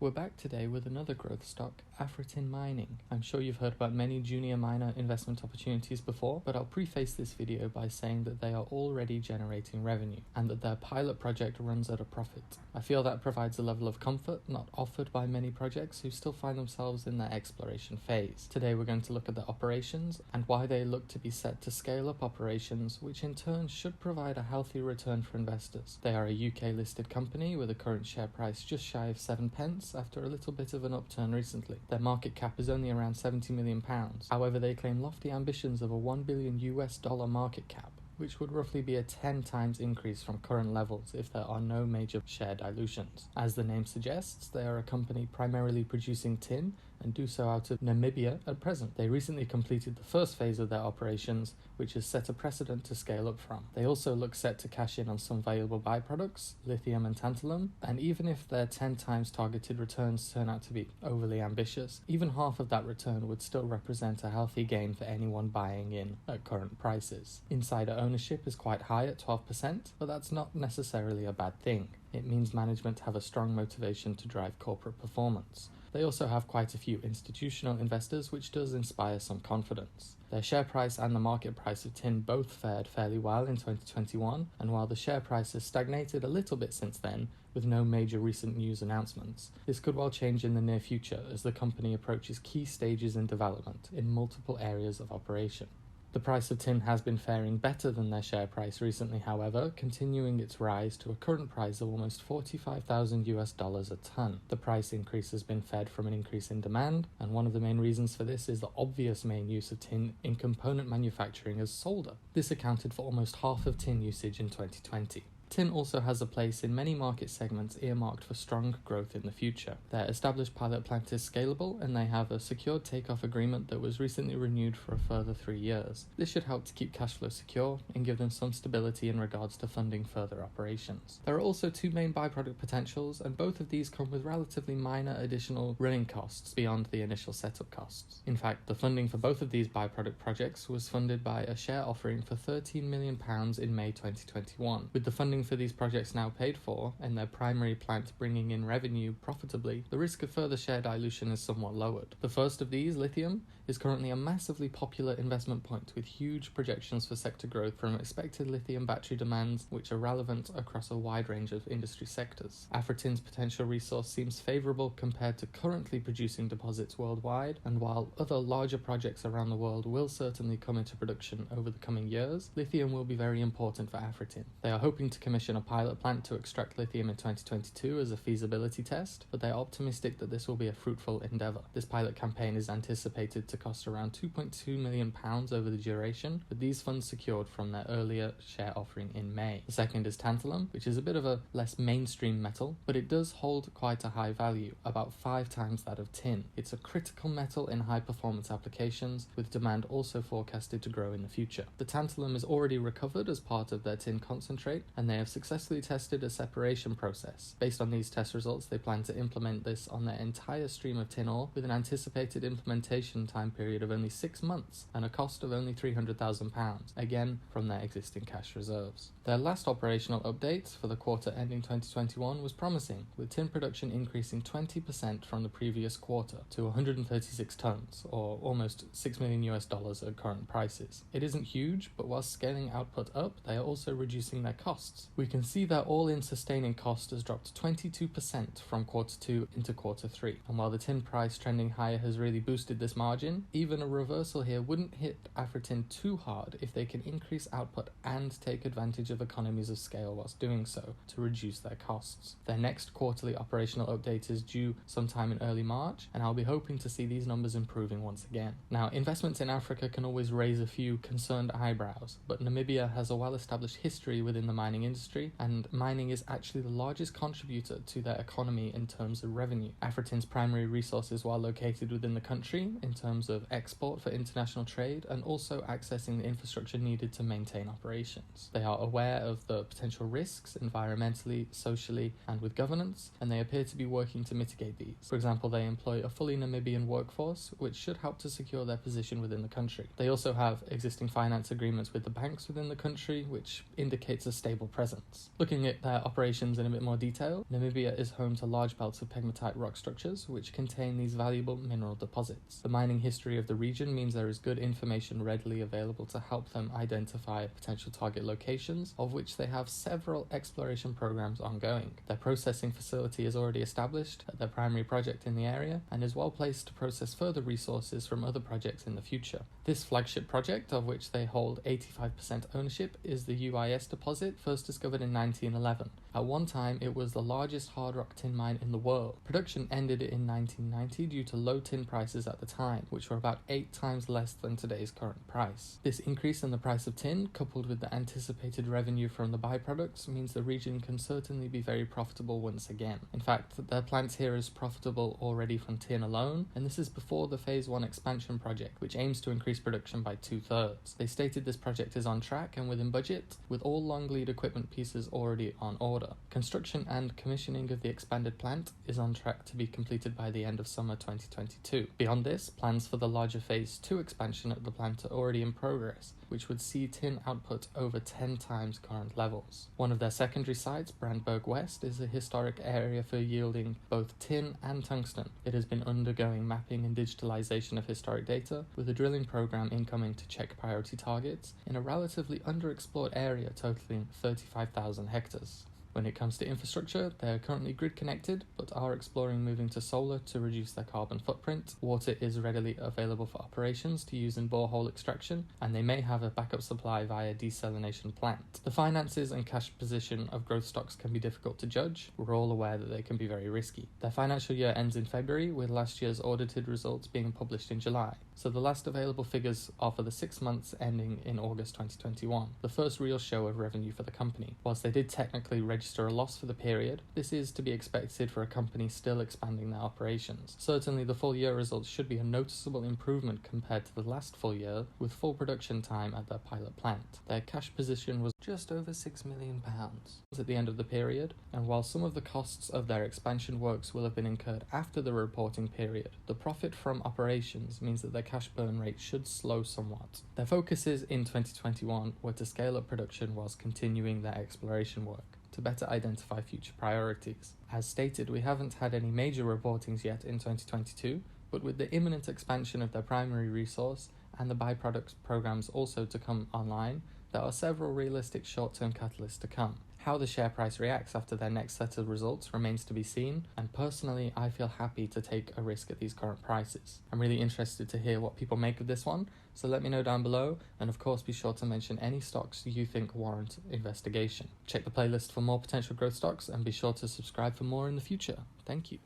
We're back today with another growth stock, AfriTin Mining. I'm sure you've heard about many junior miner investment opportunities before, but I'll preface this video by saying that they are already generating revenue and that their pilot project runs at a profit. I feel that provides a level of comfort not offered by many projects who still find themselves in their exploration phase. Today we're going to look at their operations and why they look to be set to scale up operations, which in turn should provide a healthy return for investors. They are a UK listed company with a current share price just shy of 7 pence after a little bit of an upturn recently. Their market cap is only around £70 million. However, they claim lofty ambitions of a $1 billion market cap, which would roughly be a 10 times increase from current levels if there are no major share dilutions. As the name suggests, they are a company primarily producing tin and do so out of Namibia at present. They recently completed the first phase of their operations, which has set a precedent to scale up from. They also look set to cash in on some valuable byproducts, lithium and tantalum, and even if their 10 times targeted returns turn out to be overly ambitious, even half of that return would still represent a healthy gain for anyone buying in at current prices. Insider ownership is quite high at 12%, but that's not necessarily a bad thing. It means management have a strong motivation to drive corporate performance. They also have quite a few institutional investors, which does inspire some confidence. Their share price and the market price of tin both fared fairly well in 2021, and while the share price has stagnated a little bit since then, with no major recent news announcements, this could well change in the near future as the company approaches key stages in development in multiple areas of operation. The price of tin has been faring better than their share price recently, however, continuing its rise to a current price of almost $45,000 a ton. The price increase has been fed from an increase in demand, and one of the main reasons for this is the obvious main use of tin in component manufacturing as solder. This accounted for almost half of tin usage in 2020. Tin also has a place in many market segments earmarked for strong growth in the future. Their established pilot plant is scalable, and they have a secured takeoff agreement that was recently renewed for a further 3 years. This should help to keep cash flow secure and give them some stability in regards to funding further operations. There are also two main byproduct potentials, and both of these come with relatively minor additional running costs beyond the initial setup costs. In fact, the funding for both of these byproduct projects was funded by a share offering for £13 million in May 2021. With the funding for these projects now paid for, and their primary plant bringing in revenue profitably, the risk of further share dilution is somewhat lowered. The first of these, lithium, is currently a massively popular investment point with huge projections for sector growth from expected lithium battery demands, which are relevant across a wide range of industry sectors. AfriTin's potential resource seems favourable compared to currently producing deposits worldwide, and while other larger projects around the world will certainly come into production over the coming years, lithium will be very important for AfriTin. They are hoping to commission a pilot plant to extract lithium in 2022 as a feasibility test, but they are optimistic that this will be a fruitful endeavour. This pilot campaign is anticipated to cost around £2.2 million over the duration, with these funds secured from their earlier share offering in May. The second is tantalum, which is a bit of a less mainstream metal, but it does hold quite a high value, about 5 times that of tin. It's a critical metal in high performance applications, with demand also forecasted to grow in the future. The tantalum is already recovered as part of their tin concentrate, and they have successfully tested a separation process. Based on these test results, they plan to implement this on their entire stream of tin ore with an anticipated implementation time period of only 6 months and a cost of only £300,000, again from their existing cash reserves. Their last operational update for the quarter ending 2021 was promising, with tin production increasing 20% from the previous quarter to 136 tons, or almost $6 million at current prices. It isn't huge, but while scaling output up, they are also reducing their costs. We can see that all-in sustaining cost has dropped 22% from quarter 2 into quarter 3, and while the tin price trending higher has really boosted this margin, even a reversal here wouldn't hit AfriTin too hard if they can increase output and take advantage of economies of scale whilst doing so to reduce their costs. Their next quarterly operational update is due sometime in early March, and I'll be hoping to see these numbers improving once again. Now, investments in Africa can always raise a few concerned eyebrows, but Namibia has a well-established history within the mining industry, and mining is actually the largest contributor to their economy in terms of revenue. AfriTin's primary resources while located within the country in terms of export for international trade and also accessing the infrastructure needed to maintain operations. They are aware of the potential risks environmentally, socially, and with governance, and they appear to be working to mitigate these. For example, they employ a fully Namibian workforce, which should help to secure their position within the country. They also have existing finance agreements with the banks within the country, which indicates a stable presence presence. Looking at their operations in a bit more detail, Namibia is home to large belts of pegmatite rock structures which contain these valuable mineral deposits. The mining history of the region means there is good information readily available to help them identify potential target locations, of which they have several exploration programs ongoing. Their processing facility is already established at their primary project in the area and is well placed to process further resources from other projects in the future. This flagship project, of which they hold 85% ownership, is the UIS deposit, first discovered in 1911. At one time, it was the largest hard rock tin mine in the world. Production ended in 1990 due to low tin prices at the time, which were about 8 times less than today's current price. This increase in the price of tin, coupled with the anticipated revenue from the byproducts, means the region can certainly be very profitable once again. In fact, their plant here is profitable already from tin alone, and this is before the Phase 1 expansion project, which aims to increase production by 2/3. They stated this project is on track and within budget, with all long lead equipment pieces already on order. Construction and commissioning of the expanded plant is on track to be completed by the end of summer 2022. Beyond this, plans for the larger Phase 2 expansion of the plant are already in progress, which would see tin output over 10 times current levels. One of their secondary sites, Brandberg West, is a historic area for yielding both tin and tungsten. It has been undergoing mapping and digitalization of historic data, with a drilling program incoming to check priority targets in a relatively underexplored area totaling 35,000 hectares. When it comes to infrastructure, they are currently grid connected, but are exploring moving to solar to reduce their carbon footprint. Water is readily available for operations to use in borehole extraction, and they may have a backup supply via desalination plant. The finances and cash position of growth stocks can be difficult to judge. We're all aware that they can be very risky. Their financial year ends in February, with last year's audited results being published in July. So the last available figures are for the 6 months ending in August 2021, the first real show of revenue for the company. Whilst they did technically register a loss for the period, this is to be expected for a company still expanding their operations. Certainly the full year results should be a noticeable improvement compared to the last full year, with full production time at their pilot plant. Their cash position was just over £6 million at the end of the period, and while some of the costs of their expansion works will have been incurred after the reporting period, the profit from operations means that their cash burn rate should slow somewhat. Their focuses in 2021 were to scale up production whilst continuing their exploration work to better identify future priorities. As stated, we haven't had any major reportings yet in 2022, but with the imminent expansion of their primary resource and the byproducts programs also to come online, there are several realistic short-term catalysts to come. How the share price reacts after their next set of results remains to be seen, and personally I feel happy to take a risk at these current prices. I'm really interested to hear what people make of this one, so let me know down below, and of course be sure to mention any stocks you think warrant investigation. Check the playlist for more potential growth stocks and be sure to subscribe for more in the future. Thank you.